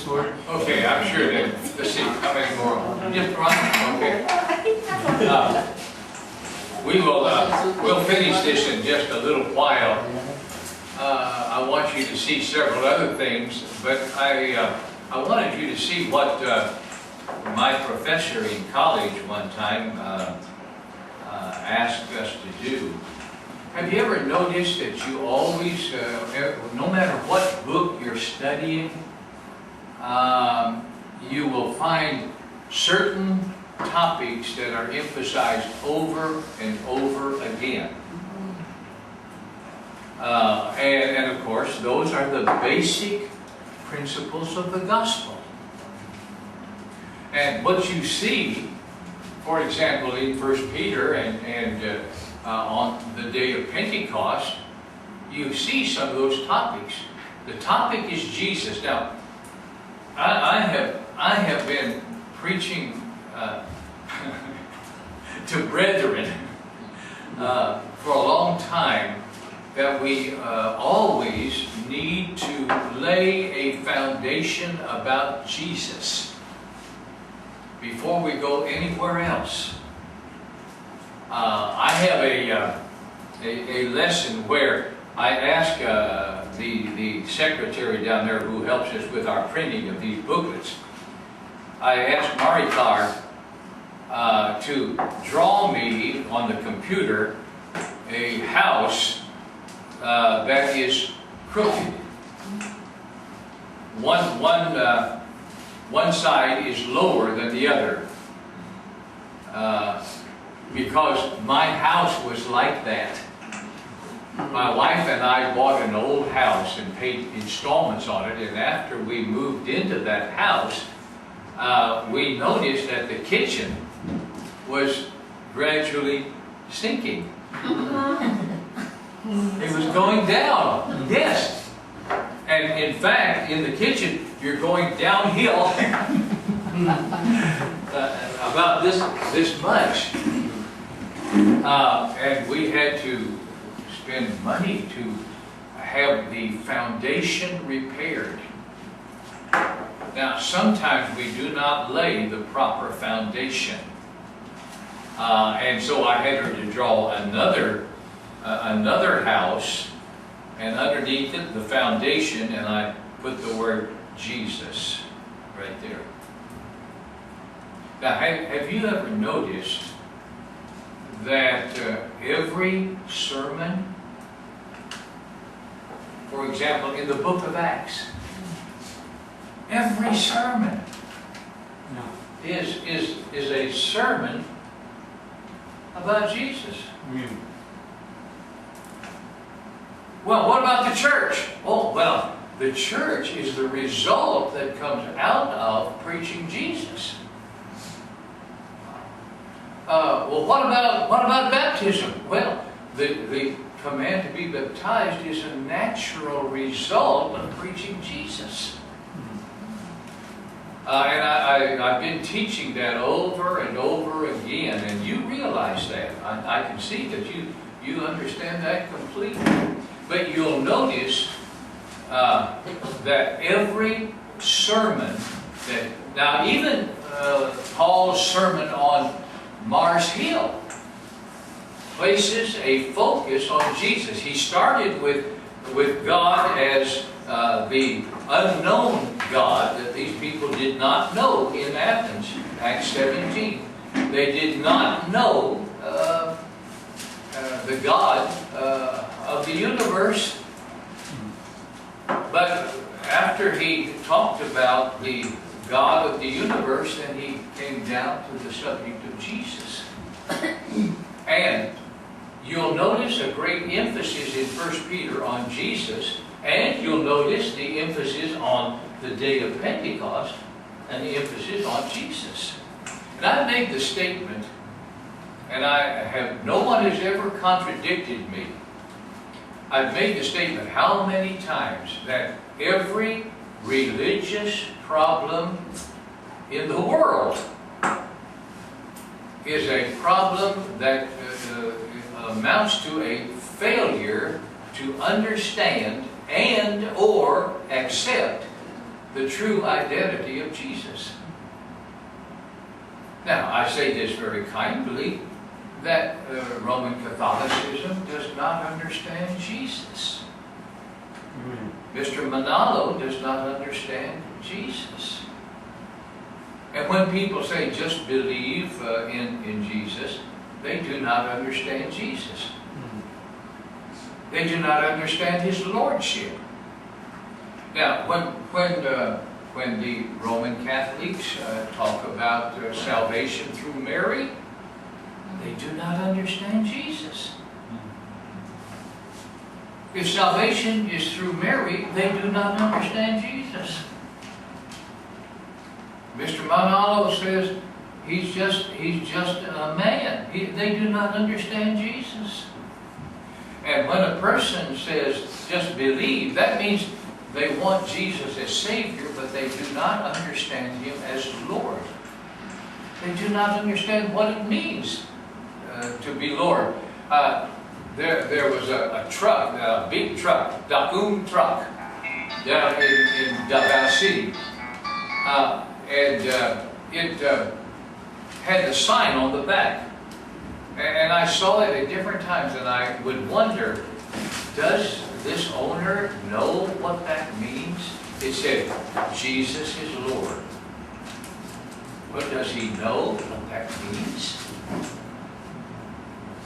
story? Okay, I'm sure that, let's see, how many more? Just one? Okay. We'll finish this in just a little while. I want you to see several other things, but I wanted you to see what my professor in college one time asked us to do. Have you ever noticed that you always, no matter what book you're studying, you will find certain topics that are emphasized over and over again. And of course, those are the basic principles of the gospel. And what you see, for example, in 1 Peter and on the day of Pentecost, you see some of those topics. The topic is Jesus. Now, I have been preaching to brethren for a long time that we always need to lay a foundation about Jesus before we go anywhere else. I have a lesson where I ask the secretary down there who helps us with our printing of these booklets. I asked Maricar to draw me on the computer a house that is crooked. One side is lower than the other. Because my house was like that. My wife and I bought an old house and paid installments on it, and after we moved into that house, we noticed that the kitchen was gradually sinking. It was going down, yes. And in fact, in the kitchen, you're going downhill about this much. And we had to spend money to have the foundation repaired. Now, sometimes we do not lay the proper foundation. And so I had her to draw another house, and underneath it, the foundation, and I put the word Jesus right there. Now, have you ever noticed that every sermon, for example, in the book of Acts, every sermon is a sermon about Jesus? Well, what about the church? Oh, well, the church is the result that comes out of preaching Jesus. Well, what about baptism? Well, the command to be baptized is a natural result of preaching Jesus. And I've been teaching that over and over again, and you realize that. I can see that you understand that completely. But you'll notice that every sermon now even Paul's sermon on Mars Hill places a focus on Jesus. He started with God as the unknown God that these people did not know in Athens, Acts 17. They did not know the God of the universe. But after he talked about the God of the universe, then he came down to the subject of Jesus. And you'll notice a great emphasis in 1 Peter on Jesus, and you'll notice the emphasis on the day of Pentecost, and the emphasis on Jesus. And I've made the statement, and no one has ever contradicted me. I've made the statement how many times that every religious problem in the world is a problem that amounts to a failure to understand and or accept the true identity of Jesus. Now, I say this very kindly, that Roman Catholicism does not understand Jesus. Mr. Manalo does not understand Jesus. And when people say just believe in Jesus, they do not understand Jesus. They do not understand His Lordship. Now, when the Roman Catholics talk about salvation through Mary, they do not understand Jesus. If salvation is through Mary, they do not understand Jesus. Mr. Manalo says he's just a man. They do not understand Jesus. And when a person says just believe, that means they want Jesus as Savior, but they do not understand Him as Lord. They do not understand what it means to be Lord. There was a truck, a big truck, Dakum truck, down in Davao City. And it had a sign on the back. And I saw it at different times, and I would wonder, does this owner know what that means? It said, Jesus is Lord. But does he know what that means?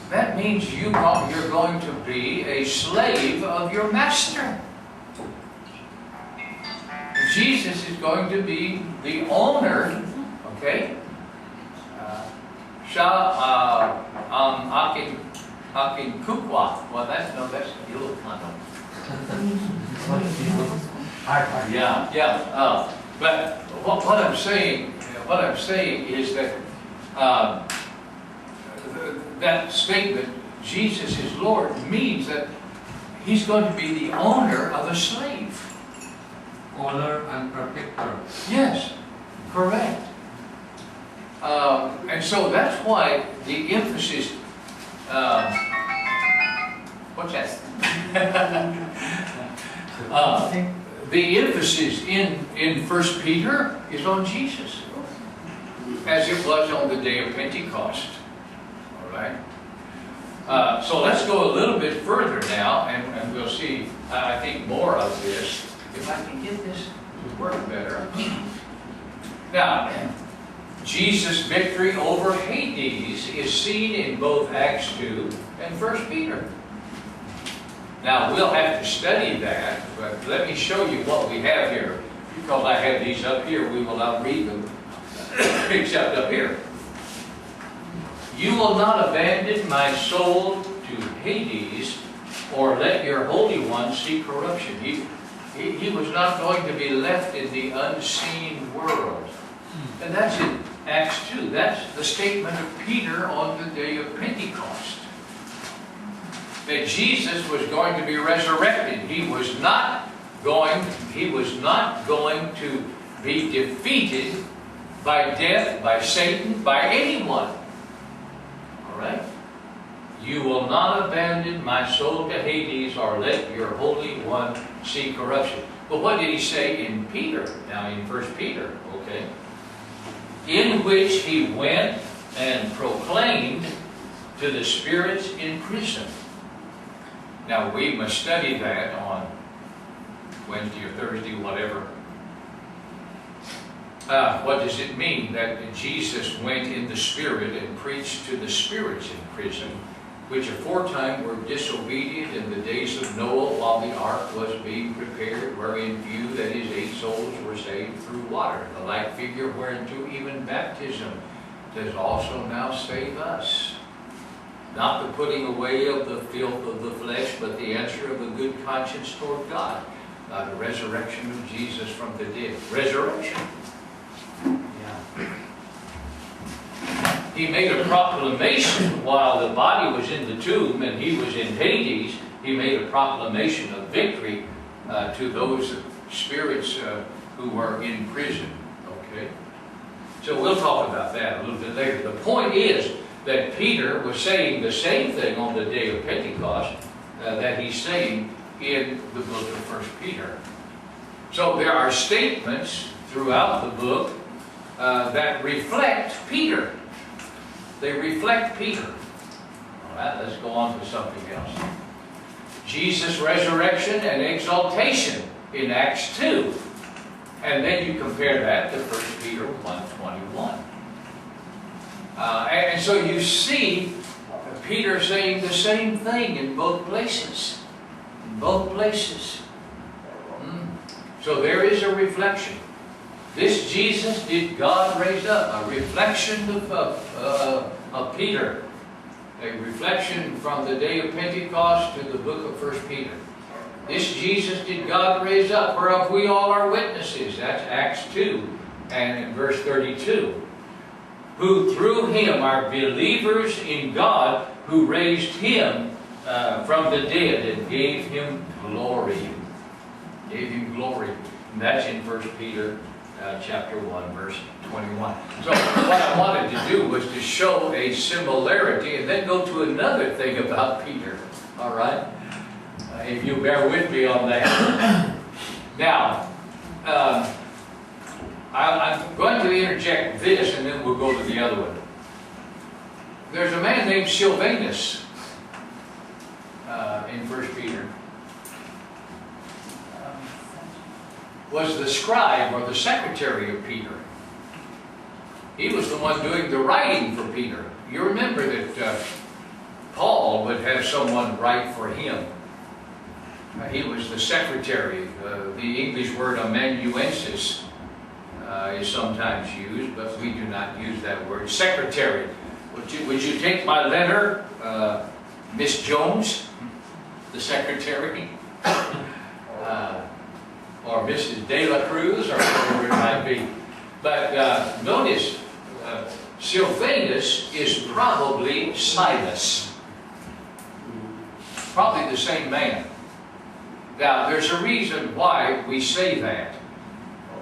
That means you're going to be a slave of your master. Jesus is going to be the owner, okay? Akin kukwa. Well, that's Ilocano. Yeah. But what I'm saying is that that statement, Jesus is Lord, means that He's going to be the owner of a slave. Owner and protector. Yes, correct. And so that's why the emphasis, what's that? The emphasis in 1 Peter is on Jesus, as it was on the day of Pentecost. All right? So let's go a little bit further now, and we'll see, I think, more of this. If I can get this to work better. Now, Jesus' victory over Hades is seen in both Acts 2 and 1 Peter. Now, we'll have to study that, but let me show you what we have here. Because I have these up here, we will not read them, except up here. You will not abandon my soul to Hades, or let your Holy One see corruption. He was not going to be left in the unseen world. And that's in Acts 2. That's the statement of Peter on the day of Pentecost. That Jesus was going to be resurrected. He was not going to be defeated by death, by Satan, by anyone. All right? You will not abandon my soul to Hades, or let your Holy One see corruption. But what did he say in Peter? Now in 1 Peter, okay? In which he went and proclaimed to the spirits in prison. Now we must study that on Wednesday or Thursday, whatever. What does it mean that Jesus went in the Spirit and preached to the spirits in prison, which aforetime were disobedient in the days of Noah while the ark was being prepared, wherein few, that is, 8 souls, were saved through water, the like figure whereunto even baptism does also now save us. Not the putting away of the filth of the flesh, but the answer of a good conscience toward God, by the resurrection of Jesus from the dead. Resurrection. Yeah. He made a proclamation while the body was in the tomb and he was in Hades. He made a proclamation of victory to those spirits who were in prison. Okay? So we'll talk about that a little bit later. The point is that Peter was saying the same thing on the day of Pentecost that he's saying in the book of 1 Peter. So there are statements throughout the book that reflect Peter. They reflect Peter. All right, let's go on to something else. Jesus' resurrection and exaltation in Acts 2. And then you compare that to 1 Peter 1:21. And so you see Peter saying the same thing in both places. In both places. So there is a reflection. This Jesus did God raise up, a reflection of Peter. A reflection from the day of Pentecost to the book of 1 Peter. This Jesus did God raise up, whereof we all are witnesses. That's Acts 2 and in verse 32. Who through him are believers in God, who raised him from the dead and gave him glory. Gave him glory. And that's in 1 Peter chapter 1, verse 21. So what I wanted to do was to show a similarity and then go to another thing about Peter. All right? If you bear with me on that. Now, I'm going to interject this and then we'll go to the other one. There's a man named Silvanus in 1 Peter. Was the scribe or the secretary of Peter. He was the one doing the writing for Peter. You remember that Paul would have someone write for him. He was the secretary. The English word amanuensis is sometimes used, but we do not use that word. Secretary. Would you take my letter, Miss Jones, the secretary? Or Mrs. De La Cruz, or whatever it might be. But notice, Silvanus is probably Silas. Probably the same man. Now, there's a reason why we say that.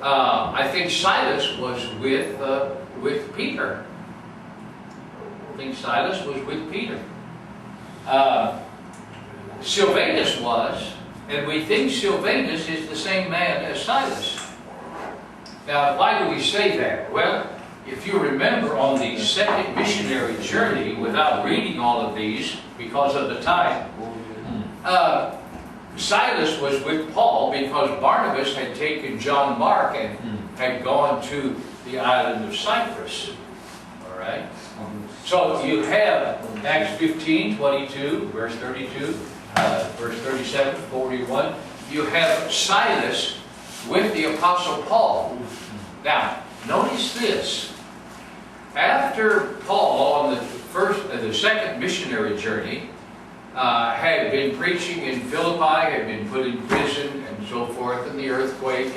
I think Silas was with Peter. I think Silas was with Peter. Silvanus was. And we think Silvanus is the same man as Silas. Now, why do we say that? Well, if you remember on the second missionary journey, without reading all of these, because of the time, Silas was with Paul because Barnabas had taken John Mark and had gone to the island of Cyprus. All right? So you have Acts 15, 22, verse 32. Verse 37, 41, you have Silas with the Apostle Paul. Now, notice this. After Paul, on the second missionary journey, had been preaching in Philippi, had been put in prison and so forth, and the earthquake,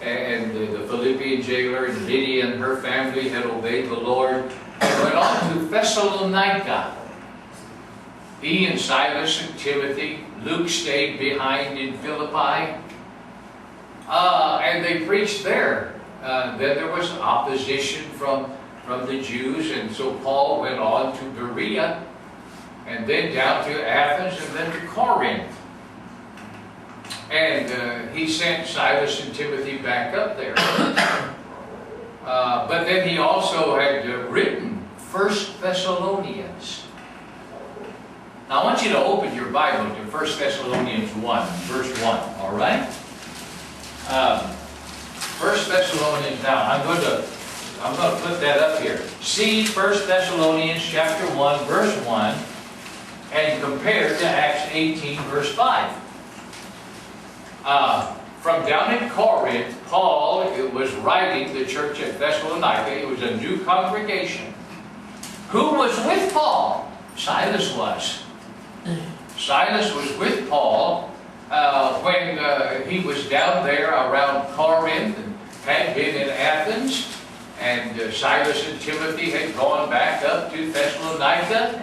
and the Philippian jailer, and Lydia and her family had obeyed the Lord, and went on to Thessalonica. He and Silas and Timothy, Luke stayed behind in Philippi, and they preached there. Then there was opposition from the Jews, and so Paul went on to Berea, and then down to Athens, and then to Corinth. And he sent Silas and Timothy back up there. But then he also had written 1 Thessalonians. Now I want you to open your Bible to 1 Thessalonians 1, verse 1, all right? 1 Thessalonians, now I'm going to put that up here. See 1 Thessalonians chapter 1, verse 1, and compare to Acts 18, verse 5. From down in Corinth, Paul was writing the church at Thessalonica. It was a new congregation. Who was with Paul? Silas was. Silas was with Paul when he was down there around Corinth and had been in Athens. And Silas and Timothy had gone back up to Thessalonica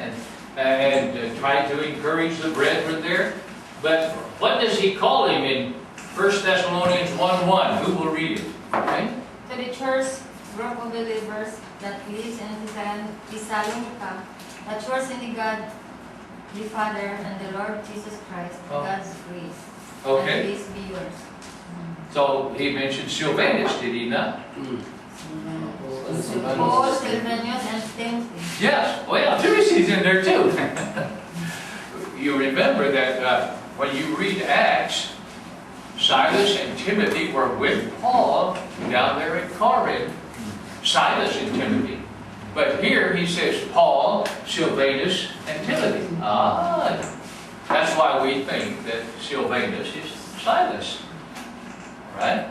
and tried to encourage the brethren there. But what does he call him in 1 Thessalonians 1:1? Who will read it? Okay? To the church group of believers that lives in Thessalonica, that trust in the God, the Father, and the Lord Jesus Christ, God's grace. Okay. And peace be yours. So he mentioned Silvanus, did he not? Paul, Silvanus, and Timothy. Yes, well, Timothy's in there too. You remember that when you read Acts, Silas and Timothy were with Paul down there in Corinth. Silas and Timothy. But here he says Paul, Silvanus, and Timothy. Ah, that's why we think that Silvanus is Silas. Right?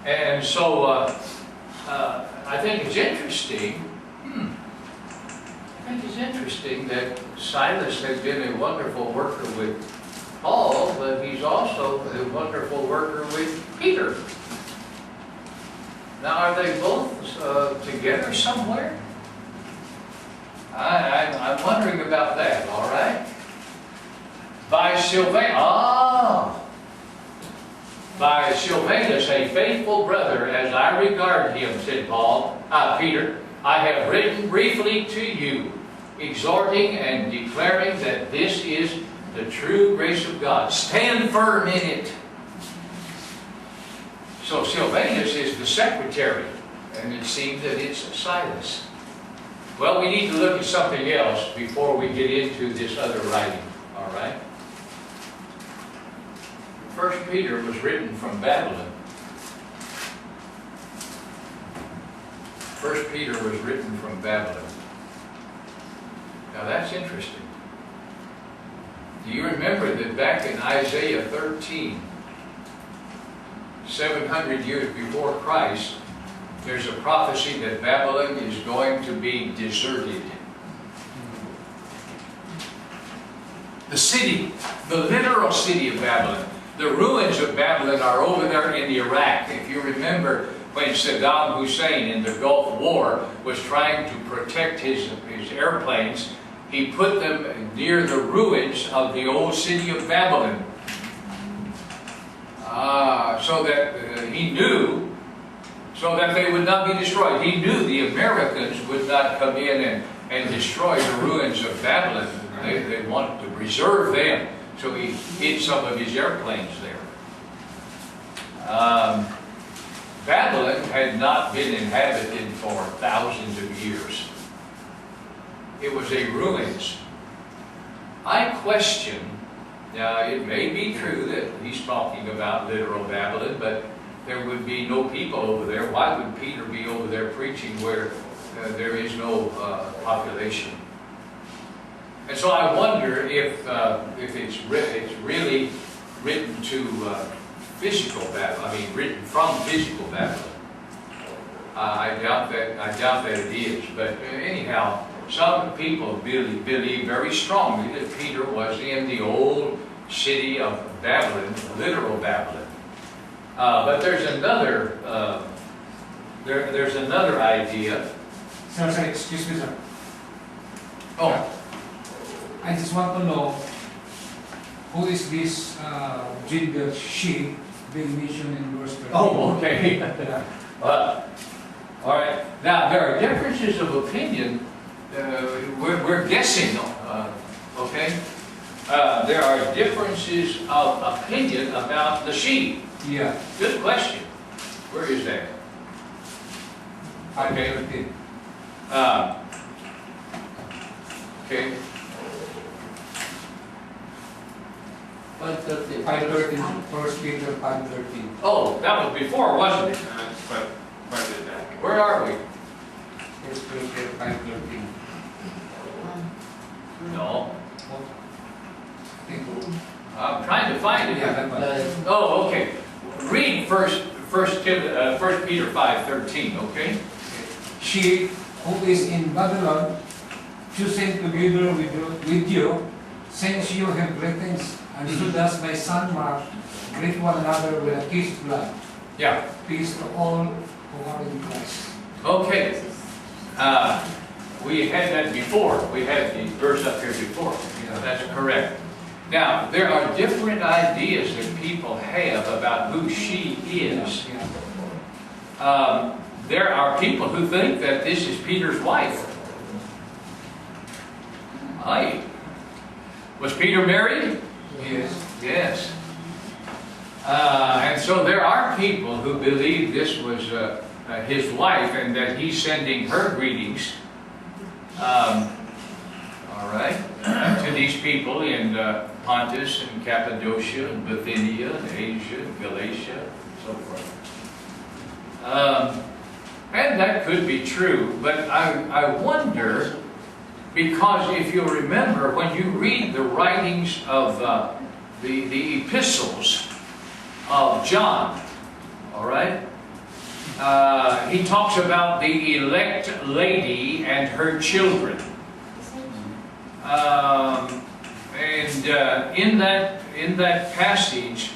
And so I think it's interesting. I think it's interesting that Silas has been a wonderful worker with Paul, but he's also a wonderful worker with Peter. Now, are they both together somewhere? I'm wondering about that, all right? By Silvanus, a faithful brother, as I regard him, said Peter, I have written briefly to you, exhorting and declaring that this is the true grace of God. Stand firm in it. So Silvanus is the secretary, and it seems that it's Silas. Well, we need to look at something else before we get into this other writing, all right? 1 Peter was written from Babylon. 1 Peter was written from Babylon. Now that's interesting. Do you remember that back in Isaiah 13, 700 years before Christ, there's a prophecy that Babylon is going to be deserted. The city, the literal city of Babylon, the ruins of Babylon are over there in Iraq. If you remember when Saddam Hussein in the Gulf War was trying to protect his airplanes, he put them near the ruins of the old city of Babylon. So that he knew, so that they would not be destroyed. He knew the Americans would not come in and destroy the ruins of Babylon. They wanted to preserve them, so he hid some of his airplanes there. Babylon had not been inhabited for thousands of years. It was a ruins. I question. Now, it may be true that he's talking about literal Babylon, but there would be no people over there. Why would Peter be over there preaching where there is no population? And so I wonder if it's really written to physical Babylon. I mean, written from physical Babylon. I doubt that it is. But anyhow, some people believe very strongly that Peter was in the old city of Babylon, literal Babylon. But there's another idea. Sir, excuse me, sir. Oh, I just want to know who is this gender she being mentioned in verse 13? oh, okay. Yeah. All right. Now there are differences of opinion. We're guessing, okay? There are differences of opinion about the she. Yeah. Good question. Where is that? Okay. Okay. 5:13. 5:13, 1 Peter 5:13. Oh, that was before, wasn't it? It's quite a bit back. Where are we? 1 Peter 5:13. No. I think, I'm trying to find it. yeah, that one. Oh, okay. Read first Peter 5:13, okay? She who is in Babylon, choosing together with you, since you have greetings, and so does my son Mark, greet one another with a kiss of love. Yeah. Peace to all who are in Christ. Okay. We had that before. We had the verse up here before. Yeah. That's correct. Now, there are different ideas that people have about who she is. Yeah. There are people who think that this is Peter's wife. Was Peter married? Yes. Yes. And so there are people who believe this was his wife and that he's sending her greetings, all right, to these people in Pontus and Cappadocia and Bithynia and Asia and Galatia and so forth. And that could be true, but I wonder, because if you remember, when you read the writings of the epistles of John, all right, he talks about the elect lady and her children. In that passage,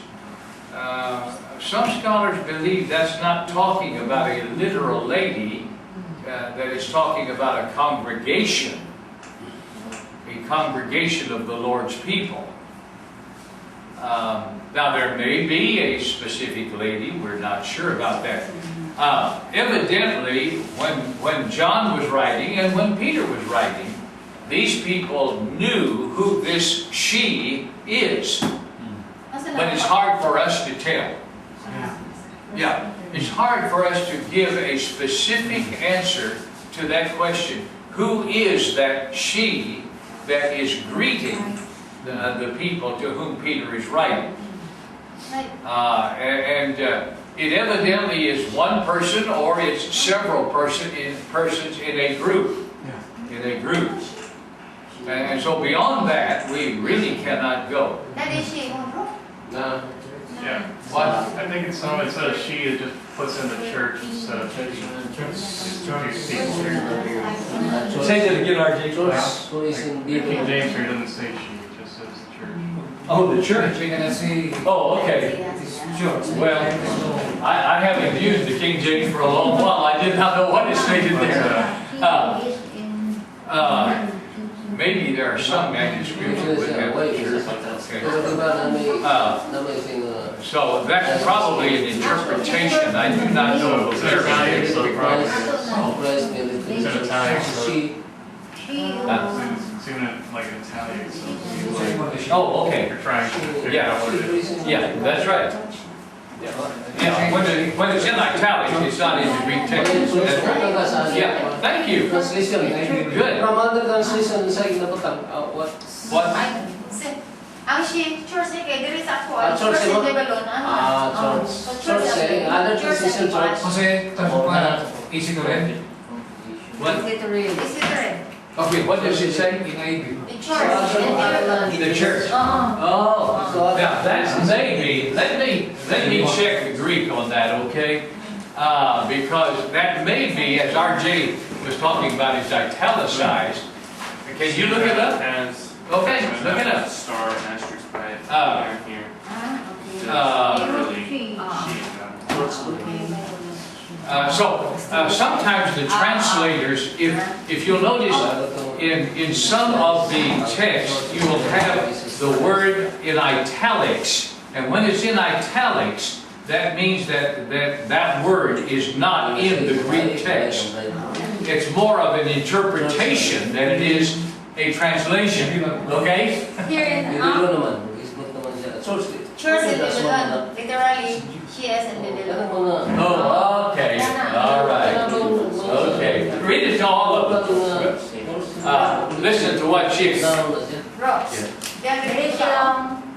some scholars believe that's not talking about a literal lady, that it's talking about a congregation of the Lord's people. Now there may be a specific lady, we're not sure about that. Evidently, when John was writing and when Peter was writing, these people knew who this she is. But it's hard for us to tell. Yeah, it's hard for us to give a specific answer to that question. Who is that she that is greeting the people to whom Peter is writing? It evidently is one person, or it's several persons in a group. In a group. And so beyond that, we really cannot go. That is she. No. Yeah. What? I think it's some, instead of she, it just puts in the church instead of she. Say that again, RJ. The King James here doesn't say she, it just says the church. Oh, the church. We're gonna say Oh, okay. church. Well, I haven't used the King James for a long while. I did not know what it stated there. Maybe there are some manuscripts that would have the church. Okay. So that's probably an interpretation. I do not know It's the an Italian, church. so probably. It's an Italian, so it's even like an Italian, so it's like Oh, okay. you're trying to figure out what it is. Yeah, that's right. Yeah, when it's in italics, it's not in the Greek text. That's right. Yeah, thank you. Translation. Good. From other translation, sa ginabutang, what? What? Ang she, church kay diri sa ako, Church church mo? in Lebanon. Church. Other translation, church. Kasi para easy to read. What? Easy to read. Okay, what does it say? In IB. The church in Lebanon. The church. Oh, now that's maybe, let me check the Greek on that, okay? Because that may be, as RJ was talking about, is italicized. Can you look it up? Has Okay, look it up. star and asterisk by it here. Sometimes the translators, if you'll notice, in some of the text, you will have the word in italics, and when it's in italics, that means that word is not in the Greek text. It's more of an interpretation than it is a translation. Okay? Here in church in Lebanon, literally, she is in Lebanon. Oh, okay. All right. Okay. Read it to all of them. Listen to what she is. Rocks.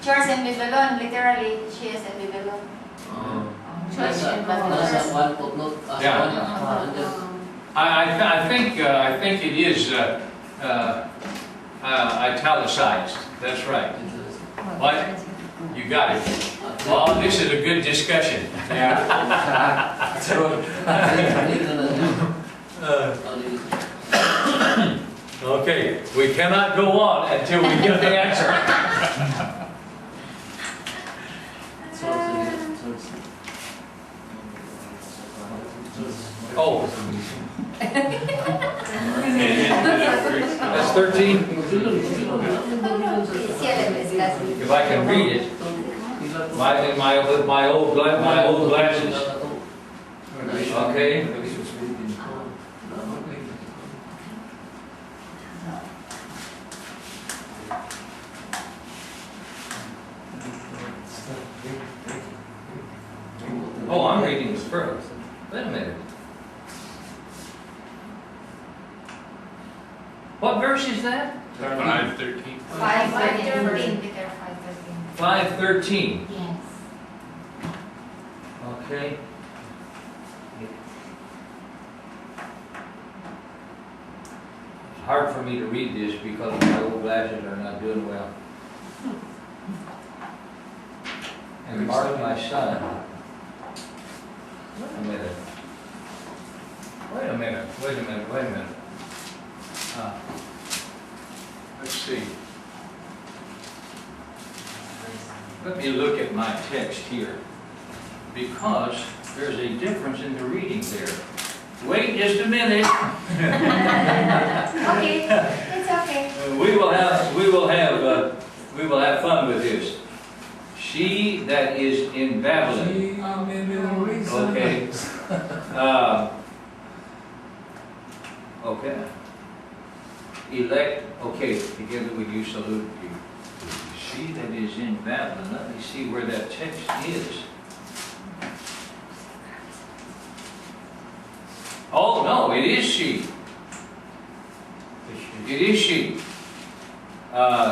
Church in Babylon, literally, she is in Babylon. Church in Babylon. I think it is italicized. That's right. What? You got it. Well, this is a good discussion. Okay, we cannot go on until we get the answer. Oh, that's 13. If I can read it, my old glasses. Okay. What verse is that? 5:13. 5:13, Peter 5:13. 5:13. Yes. Okay. It's hard for me to read this because my old glasses are not doing well. And Mark, my son. Wait a minute. Let's see. Let me look at my text here, because there's a difference in the reading there. Wait just a minute. Okay, it's okay. We will have fun with this. She that is in Babylon. Okay. Okay. Elect. Okay. Together with you, salute you. She that is in Babylon. Let me see where that text is. Oh no, it is she. It is she.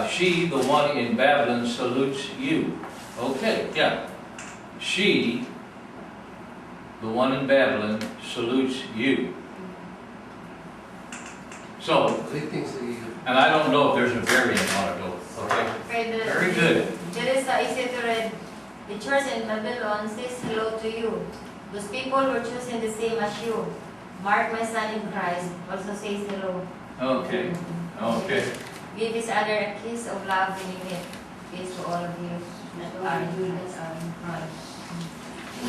She, the one in Babylon, salutes you. Okay, yeah. She, the one in Babylon, salutes you. So, and I don't know if there's a variant on it though. Okay. Very good. There is easy to read. The church in Babylon says hello to you. Those people were chosen the same as you. Mark, my son in Christ, also says hello. Okay. Okay. Give each other a kiss of love when you meet. Peace to all of you that are in Christ.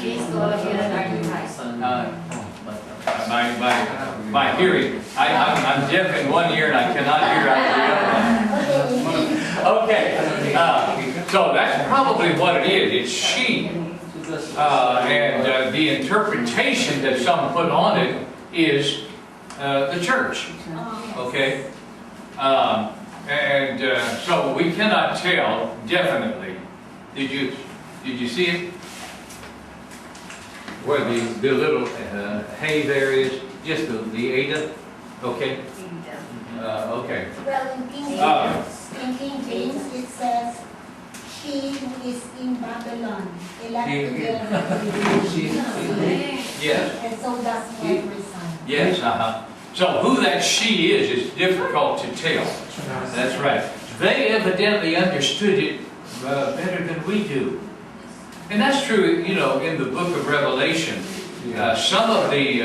Peace to all of you that are in Christ. My hearing, I'm deaf in one ear and I cannot hear out of the other one. Okay, so that's probably what it is. It's she. And the interpretation that some put on it is the church. Okay? So we cannot tell definitely. Did you see it? Where the little hay there is, just the Ada, okay? Okay. Well, in King James, it says, she who is in Babylon, elected Yes. and so does every son. Yes, So who that she is difficult to tell. That's right. They evidently understood it better than we do. And that's true, you know, in the book of Revelation. Some of the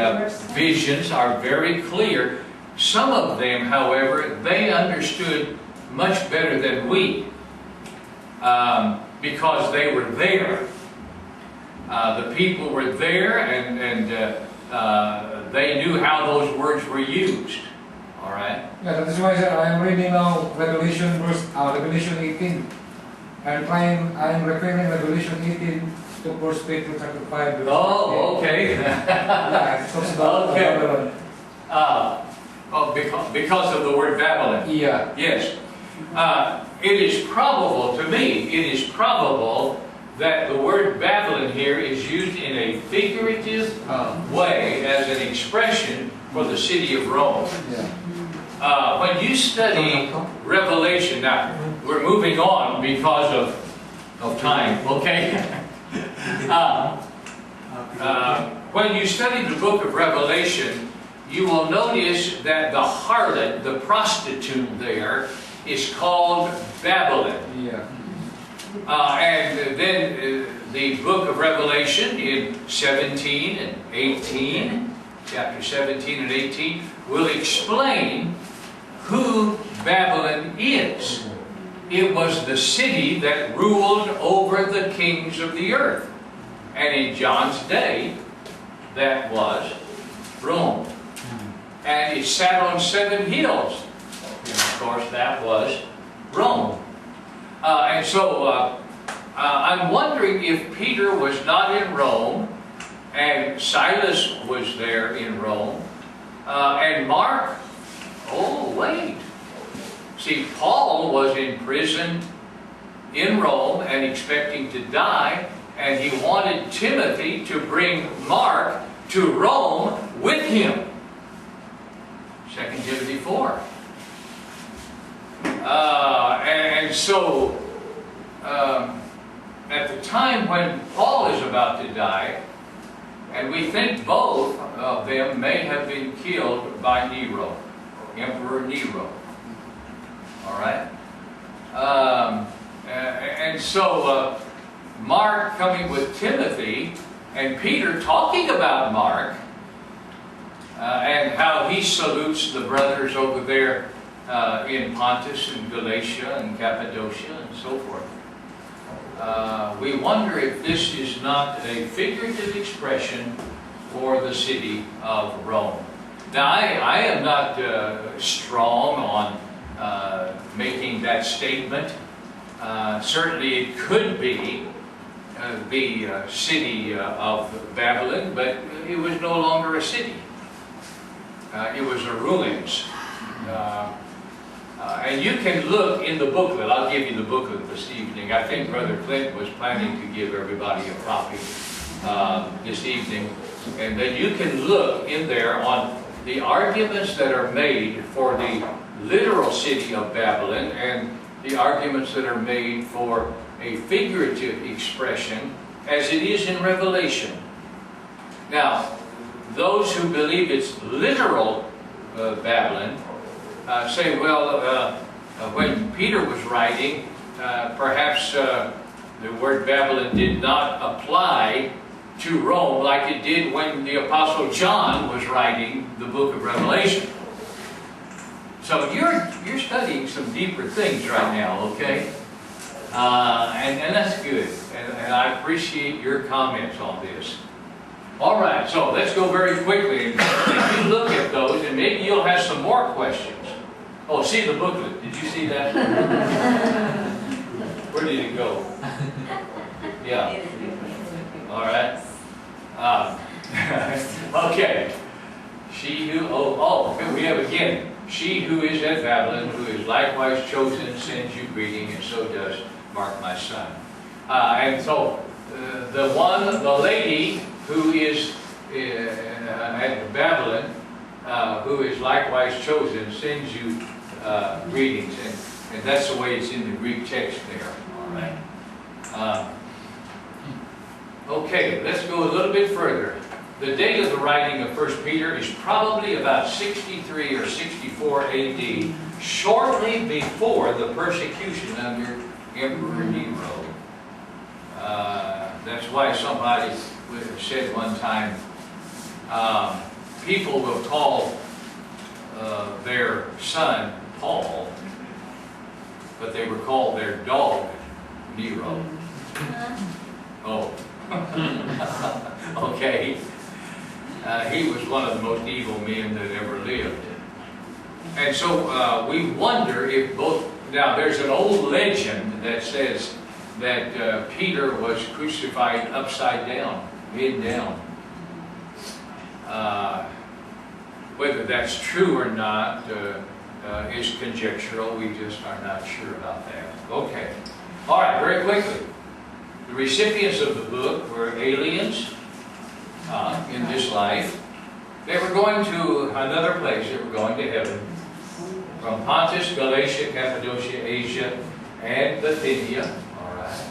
visions are very clear. Some of them, however, they understood much better than we, because they were there. The people were there, and they knew how those words were used. All right? Yeah, that is why, sir, I am reading now Revelation 18. I'm referring Revelation 18 to 1 Peter chapter 5. Oh, okay. Yeah, it talks about Babylon. Because of the word Babylon. Yeah. Yes. It is probable, to me, it is probable that the word Babylon here is used in a figurative way as an expression for the city of Rome. Yeah. When you study Revelation, now we're moving on because of time, okay? When you study the book of Revelation, you will notice that the harlot, the prostitute there, is called Babylon. Yeah. And then the book of Revelation in 17 and 18, chapter 17 and 18, will explain who Babylon is. It was the city that ruled over the kings of the earth. And in John's day, that was Rome. And it sat on 7 hills. And of course, that was Rome. And so, I'm wondering if Peter was not in Rome, and Silas was there in Rome, and Mark, oh wait. See, Paul was in prison in Rome and expecting to die, and he wanted Timothy to bring Mark to Rome with him. 2 Timothy 4. And so, at the time when Paul is about to die, and we think both of them may have been killed by Nero, Emperor Nero. All right? And so, Mark coming with Timothy, and Peter talking about Mark, and how he salutes the brothers over there in Pontus and Galatia and Cappadocia and so forth. We wonder if this is not a figurative expression for the city of Rome. Now, I am not strong on making that statement. Certainly it could be the city of Babylon, but it was no longer a city. It was a ruins. And you can look in the booklet. I'll give you the booklet this evening. I think Brother Clint was planning to give everybody a copy this evening. And then you can look in there on the arguments that are made for the literal city of Babylon and the arguments that are made for a figurative expression as it is in Revelation. Now, those who believe it's literal Babylon say, well, when Peter was writing, perhaps the word Babylon did not apply to Rome like it did when the Apostle John was writing the book of Revelation. So you're studying some deeper things right now, okay? And that's good. And I appreciate your comments on this. All right, so let's go very quickly. If you look at those, and maybe you'll have some more questions. Oh, see the booklet. Did you see that? Where did it go? Yeah. All right. Okay. She who, we have again. She who is at Babylon, who is likewise chosen, sends you greeting, and so does Mark, my son. And so, the lady who is at Babylon, who is likewise chosen, sends you greetings. And that's the way it's in the Greek text there. All right. Okay, let's go a little bit further. The date of the writing of 1 Peter is probably about 63 or 64 AD, shortly before the persecution under Emperor Nero. That's why somebody said one time, people will call their son Paul, but they were called their dog Nero. Oh. Okay. He was one of the most evil men that ever lived. And so we wonder if both... Now, there's an old legend that says that Peter was crucified upside down, head down. Whether that's true or not is conjectural. We just are not sure about that. Okay. All right, very quickly. The recipients of the book were aliens in this life. They were going to another place. They were going to heaven. From Pontus, Galatia, Cappadocia, Asia, and Bithynia. All right.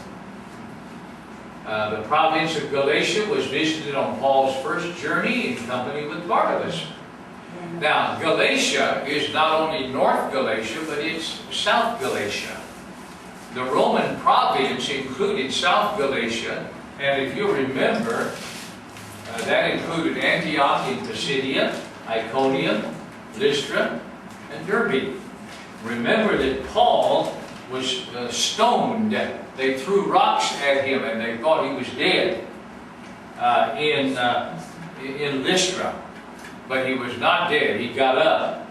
The province of Galatia was visited on Paul's first journey in company with Barnabas. Now, Galatia is not only North Galatia, but it's South Galatia. The Roman province included South Galatia, and if you remember, that included Antioch in Pisidia, Iconium, Lystra, and Derbe. Remember that Paul was stoned. They threw rocks at him, and they thought he was dead in Lystra. But he was not dead. He got up.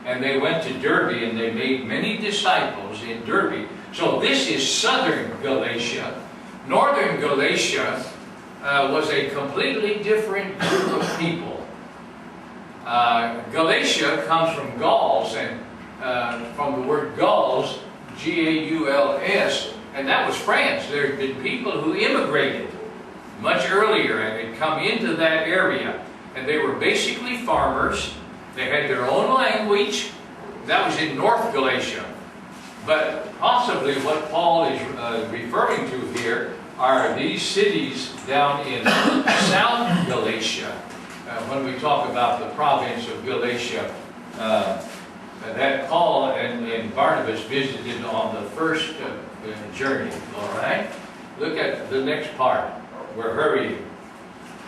And they went to Derbe, and they made many disciples in Derbe. So this is southern Galatia. Northern Galatia was a completely different group of people. Galatia comes from Gauls, and from the word Gauls, G-A-U-L-S, and that was France. There had been people who immigrated much earlier and had come into that area. And they were basically farmers. They had their own language. That was in North Galatia. But possibly what Paul is referring to here are these cities down in South Galatia. When we talk about the province of Galatia, that Paul and Barnabas visited on the first journey, all right? Look at the next part. We're hurrying.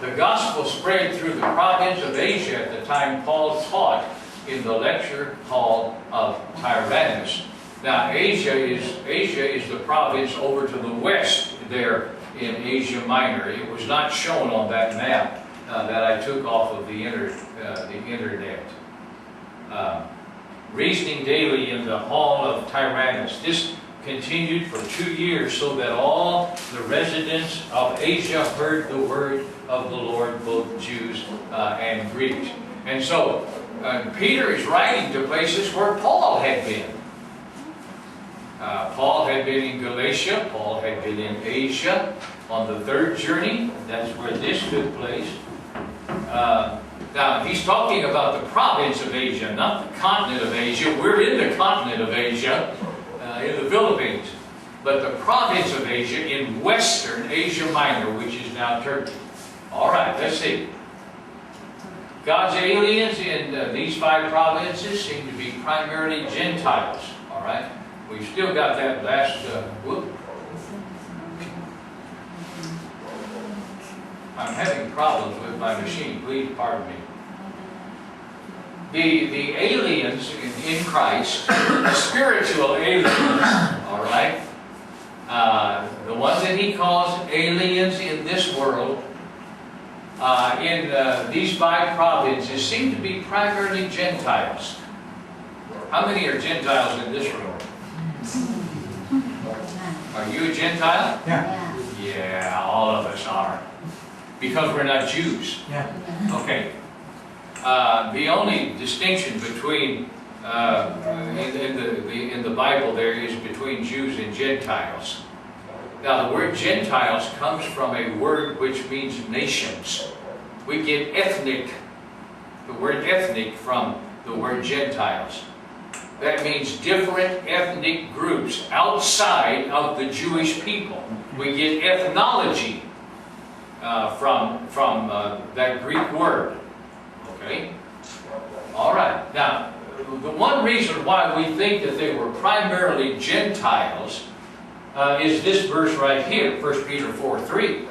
The gospel spread through the province of Asia at the time Paul taught in the lecture hall of Tyrannus. Now, Asia is the province over to the west there in Asia Minor. It was not shown on that map that I took off of the internet. Reasoning daily in the hall of Tyrannus. This continued for 2 years, so that all the residents of Asia heard the word of the Lord, both Jews and Greeks. And so, Peter is writing to places where Paul had been. Paul had been in Galatia, Paul had been in Asia on the third journey. That's where this took place. Now, he's talking about the province of Asia, not the continent of Asia. We're in the continent of Asia, in the Philippines. But the province of Asia in western Asia Minor, which is now Turkey. All right, let's see. God's aliens in these 5 provinces seem to be primarily Gentiles. All right? We've still got that last, whoop. I'm having problems with my machine. Please pardon me. The aliens in Christ, the spiritual aliens, all right? The ones that he calls aliens in this world, in these 5 provinces, seem to be primarily Gentiles. How many are Gentiles in this room? Are you a Gentile? Yeah. Yeah, all of us are. Because we're not Jews. Yeah. Okay. The only distinction between in the Bible there is between Jews and Gentiles. Now the word Gentiles comes from a word which means nations. We get ethnic, the word ethnic, from the word Gentiles. That means different ethnic groups outside of the Jewish people. We get ethnology from that Greek word. Okay? All right. Now, the one reason why we think that they were primarily Gentiles is this verse right here, 1 Peter 4:3,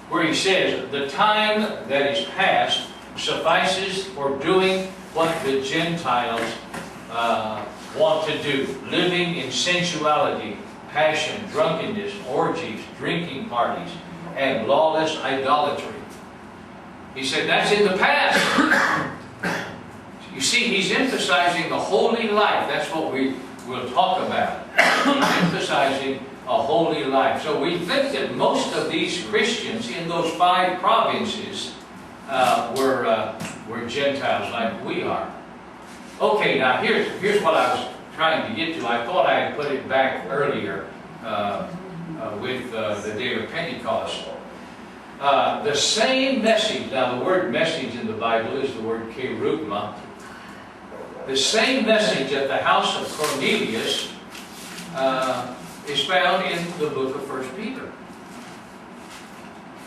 where he says, "The time that is past suffices for doing what the Gentiles want to do, living in sensuality, passion, drunkenness, orgies, drinking parties, and lawless idolatry." He said that's in the past. You see, he's emphasizing the holy life. That's what we will talk about. He's emphasizing a holy life. So we think that most of these Christians in those 5 provinces were Gentiles like we are. Okay, now here's what I was trying to get to. I thought I had put it back earlier with the day of Pentecost. The same message, now the word message in the Bible is the word kerugma. The same message at the house of Cornelius is found in the book of 1 Peter.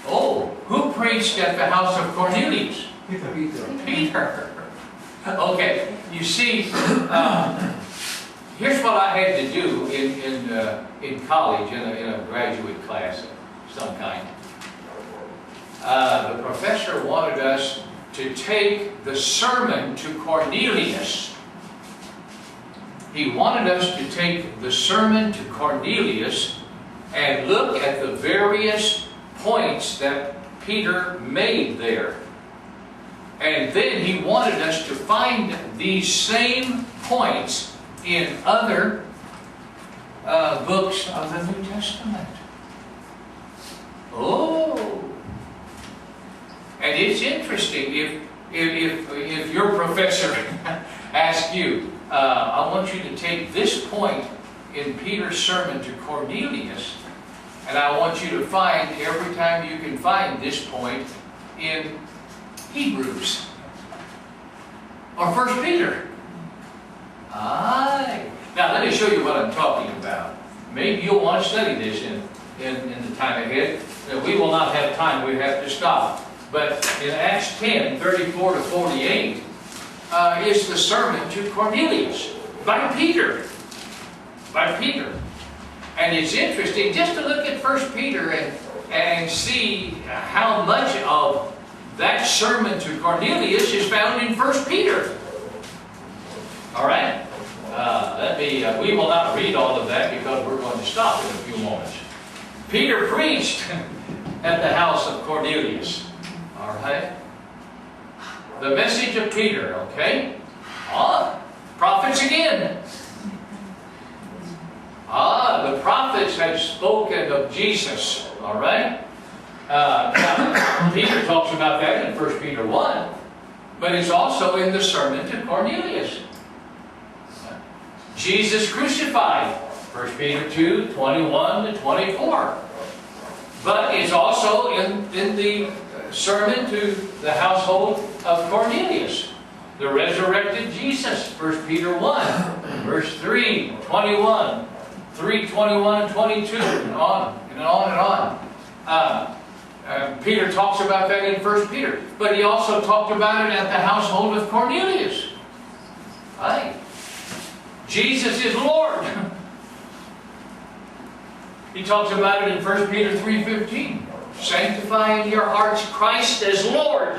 Oh, who preached at the house of Cornelius? Peter. Okay, you see, here's what I had to do in college, in a graduate class of some kind. The professor wanted us to take the sermon to Cornelius. He wanted us to take the sermon to Cornelius and look at the various points that Peter made there. And then he wanted us to find these same points in other books of the New Testament. Oh! And it's interesting if your professor asks you, I want you to take this point in Peter's sermon to Cornelius, and I want you to find, every time you can find this point, in Hebrews or 1 Peter. Aye. Now, let me show you what I'm talking about. Maybe you'll want to study this in the time ahead. We will not have time, we have to stop. But in Acts 10, 34 to 48, is the sermon to Cornelius by Peter. By Peter. And it's interesting just to look at 1 Peter and see how much of that sermon to Cornelius is found in 1 Peter. All right? We will not read all of that because we're going to stop in a few moments. Peter preached at the house of Cornelius. All right? The message of Peter, okay? Prophets again. The prophets had spoken of Jesus. All right? Now, Peter talks about that in 1 Peter 1. But it's also in the sermon to Cornelius. Jesus crucified, 1 Peter 2, 21 to 24. But it's also in the sermon to the household of Cornelius. The resurrected Jesus, 1 Peter 1, verse 3, 21, 3, 21 and 22, and on and on and on. Peter talks about that in 1 Peter. But he also talked about it at the household of Cornelius. Right? Jesus is Lord. He talks about it in 1 Peter 3:15. Sanctify in your hearts Christ as Lord.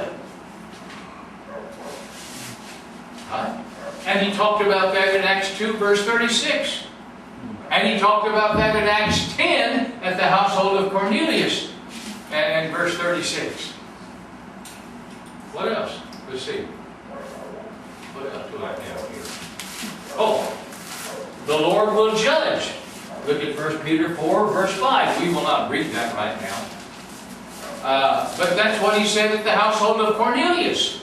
Right? And he talked about that in Acts 2, verse 36. And he talked about that in Acts 10 at the household of Cornelius. And verse 36. What else? Let's see. What else do I have here? Oh, the Lord will judge. Look at 1 Peter 4, verse 5. We will not read that right now. But that's what he said at the household of Cornelius.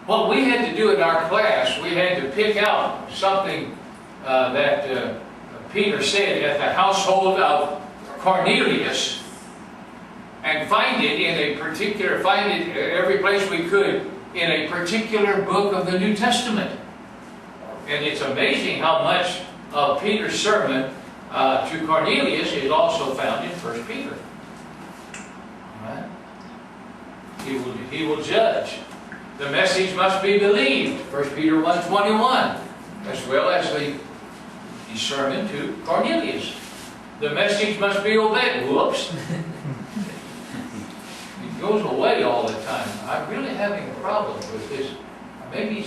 What we had to do in our class, we had to pick out something that Peter said at the household of Cornelius and find it every place we could in a particular book of the New Testament. And it's amazing how much of Peter's sermon to Cornelius is also found in 1 Peter. All right? He will judge. The message must be believed, 1 Peter 1:21, as well as the sermon to Cornelius. The message must be obeyed. Whoops. It goes away all the time. I'm really having a problem with this. Maybe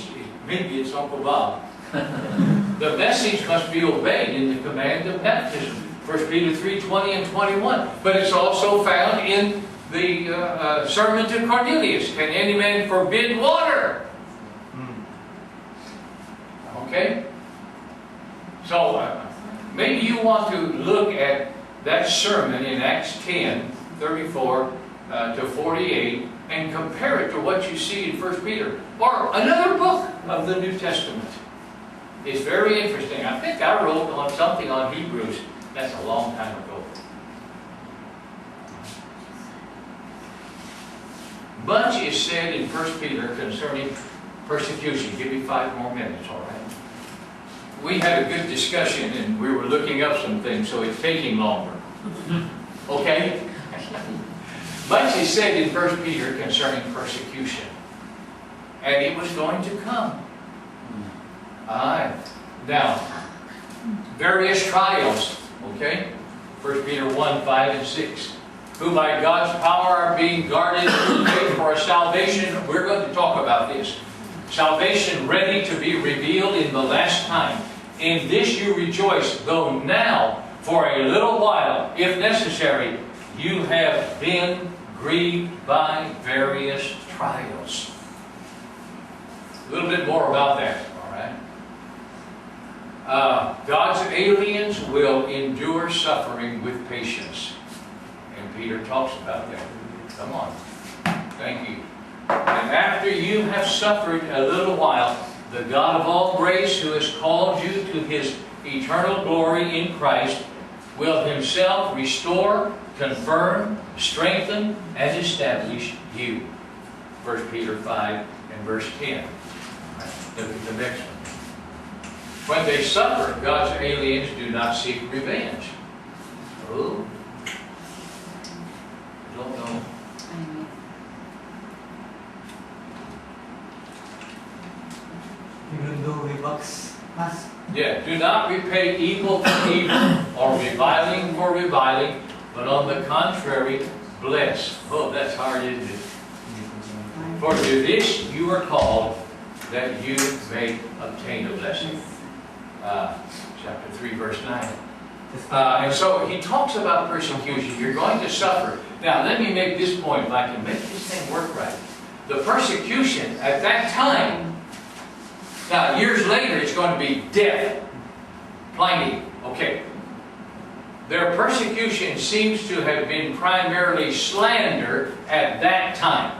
it's Uncle Bob. The message must be obeyed in the command of baptism. 1 Peter 3:20 and 21. But it's also found in the sermon to Cornelius. Can any man forbid water? Okay? So, maybe you want to look at that sermon in Acts 10, 34 to 48, and compare it to what you see in 1 Peter, or another book of the New Testament. It's very interesting. I think I wrote on something on Hebrews. That's a long time ago. Much is said in 1 Peter concerning persecution. Give me 5 more minutes, all right? We had a good discussion and we were looking up some things, so it's taking longer. Okay? Much is said in 1 Peter concerning persecution. And it was going to come. Now, various trials, okay? 1 Peter 1, 5 and 6. Who by God's power are being guarded for a salvation. We're going to talk about this. Salvation ready to be revealed in the last time. In this you rejoice, though now, for a little while, if necessary, you have been grieved by various trials. A little bit more about that, all right? God's aliens will endure suffering with patience. And Peter talks about that. Come on. Thank you. And after you have suffered a little while, the God of all grace, who has called you to His eternal glory in Christ, will Himself restore, confirm, strengthen, and establish you. 1 Peter 5 and verse 10. Look at the next one. When they suffer, God's aliens do not seek revenge. Oh. I don't know. Even though we box us. Yeah, do not repay evil for evil or reviling for reviling, but on the contrary, bless. Oh, that's hard, isn't it? For to this you are called, that you may obtain a blessing. Chapter 3, verse 9. And so he talks about persecution. You're going to suffer. Now, let me make this point, if I can make this thing work right. The persecution at that time, now years later, it's going to be death, blinding. Okay. Their persecution seems to have been primarily slander at that time.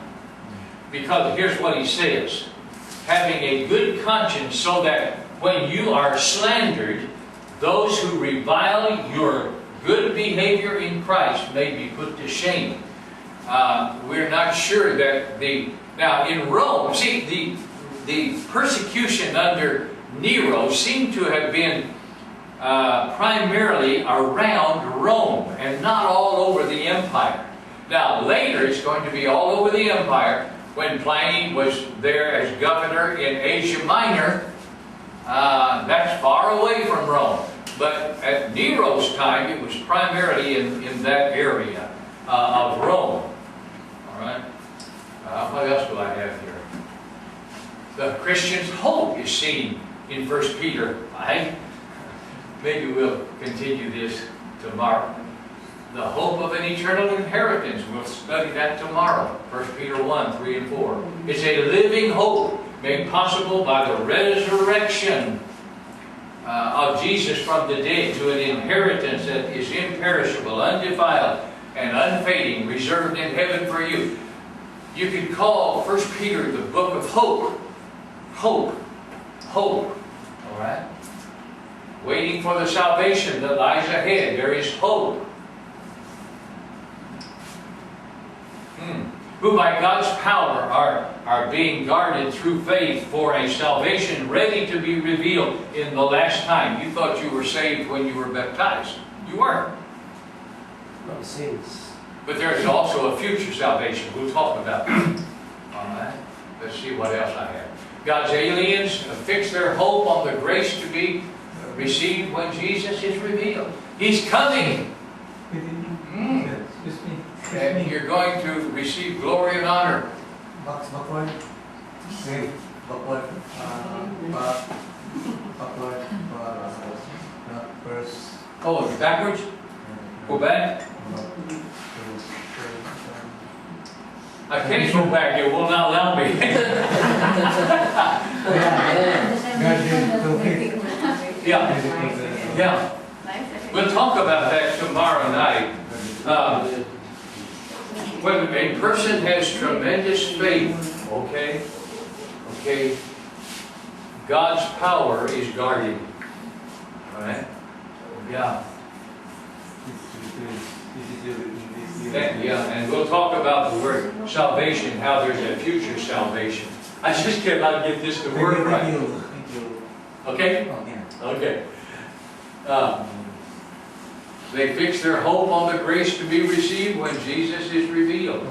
Because here's what he says. Having a good conscience, so that when you are slandered, those who revile your good behavior in Christ may be put to shame. We're not sure that now in Rome, see, the persecution under Nero seemed to have been primarily around Rome and not all over the empire. Now later it's going to be all over the empire. When Pliny was there as governor in Asia Minor, that's far away from Rome. But at Nero's time, it was primarily in that area of Rome. All right? What else do I have here? The Christian's hope is seen in 1 Peter 5. Maybe we'll continue this tomorrow. The hope of an eternal inheritance. We'll study that tomorrow. 1 Peter 1, 3 and 4. It's a living hope made possible by the resurrection of Jesus from the dead to an inheritance that is imperishable, undefiled, and unfading, reserved in heaven for you. You could call 1 Peter the book of hope. Hope. Hope. All right? Waiting for the salvation that lies ahead. There is hope. Who by God's power are being guarded through faith for a salvation ready to be revealed in the last time. You thought you were saved when you were baptized. You weren't. No, sins. But there is also a future salvation. We'll talk about that. All right. Let's see what else I have. God's aliens fix their hope on the grace to be received when Jesus is revealed. He's coming. Excuse me. And you're going to receive glory and honor. Backward. Okay. Backward. Backward. First. Oh, backwards? Go back? I can't go back. It will not allow me. Yeah. Yeah. We'll talk about that tomorrow night. When a person has tremendous faith, okay, God's power is guarded. All right? Yeah. And we'll talk about the word salvation, how there's a future salvation. I just cannot get this to work right. Thank you. Okay? Okay. They fix their hope on the grace to be received when Jesus is revealed.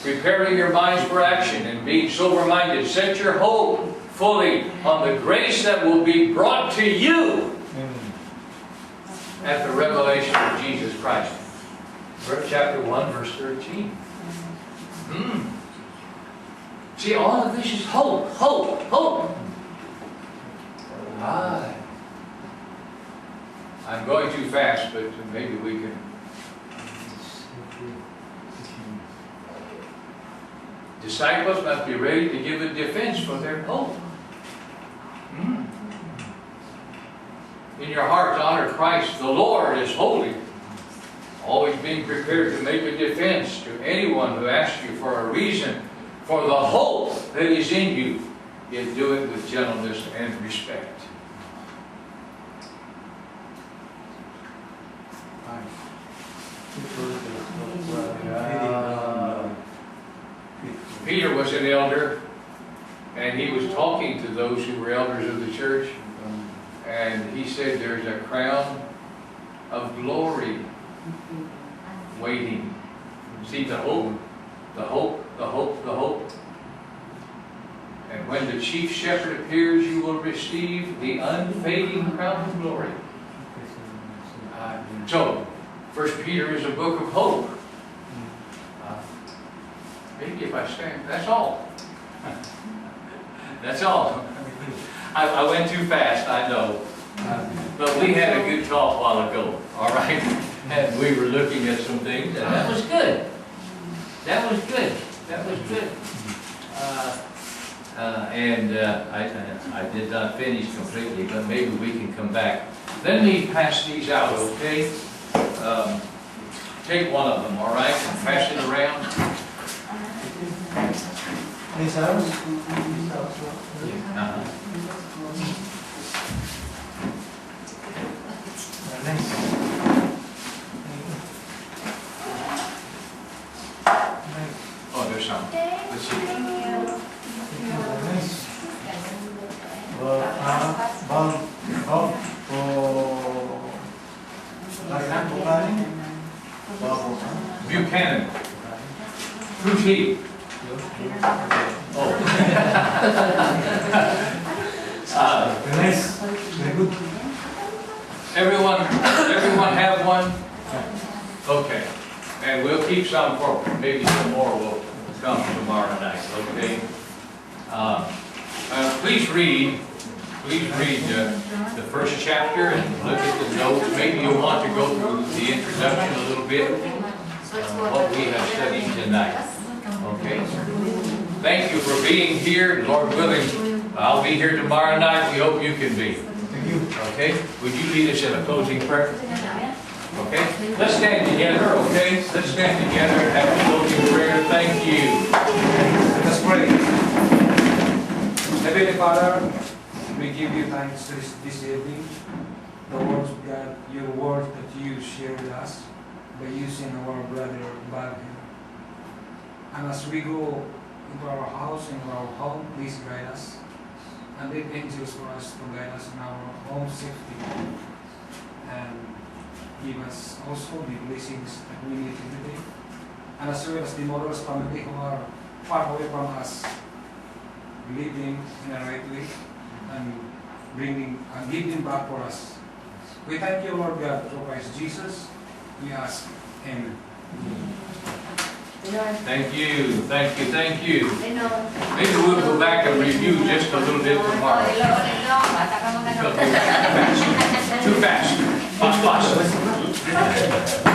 Preparing your minds for action and being sober-minded, set your hope fully on the grace that will be brought to you at the revelation of Jesus Christ. Chapter 1, verse 13. See, all of this is hope, hope, hope. I'm going too fast, but maybe we can. Disciples must be ready to give a defense for their hope. In your heart, honor Christ. The Lord is holy. Always being prepared to make a defense to anyone who asks you for a reason for the hope that is in you. Yet do it with gentleness and respect. Peter was an elder, and he was talking to those who were elders of the church. And he said there's a crown of glory waiting. See the hope, the hope, the hope, the hope. And when the chief shepherd appears, you will receive the unfading crown of glory. So, 1 Peter is a book of hope. Maybe if I stand, that's all. That's all. I went too fast, I know. But we had a good talk a while ago, all right? And we were looking at some things, and that was good. That was good. That was good. I did not finish completely, but maybe we can come back. Let me pass these out, okay? Take one of them, all right, and pass it around. This house? Uh-huh. Nice. Oh, there's some. Let's see. Nice. Buchanan. Who's he? Oh. Nice. Very good. Everyone have one? Okay. And we'll keep some for, maybe some more will come tomorrow night, okay? Please read the first chapter and look at the notes. Maybe you'll want to go through the introduction a little bit, what we have studied tonight, okay? Thank you for being here. Lord willing, I'll be here tomorrow night. We hope you can be. Thank you. Okay? Would you lead us in a closing prayer? Okay? Let's stand together, okay? Let's stand together and have a closing prayer. Thank you. Let us pray. Heavenly Father, we give you thanks this evening. The words of God, your word that you share with us by using our brother Bob here. And as we go into our house, into our home, please guide us. And leave angels for us to guide us in our home safety. And give us also the blessings that we need today. And as well as the mothers family who are far away from us, living in a right way and bringing and giving back for us. We thank you, Lord God, through Christ Jesus. We ask. Amen. Thank you. Thank you. Thank you. Maybe we'll go back and review just a little bit tomorrow. Too fast. Too fast. Fast, fast.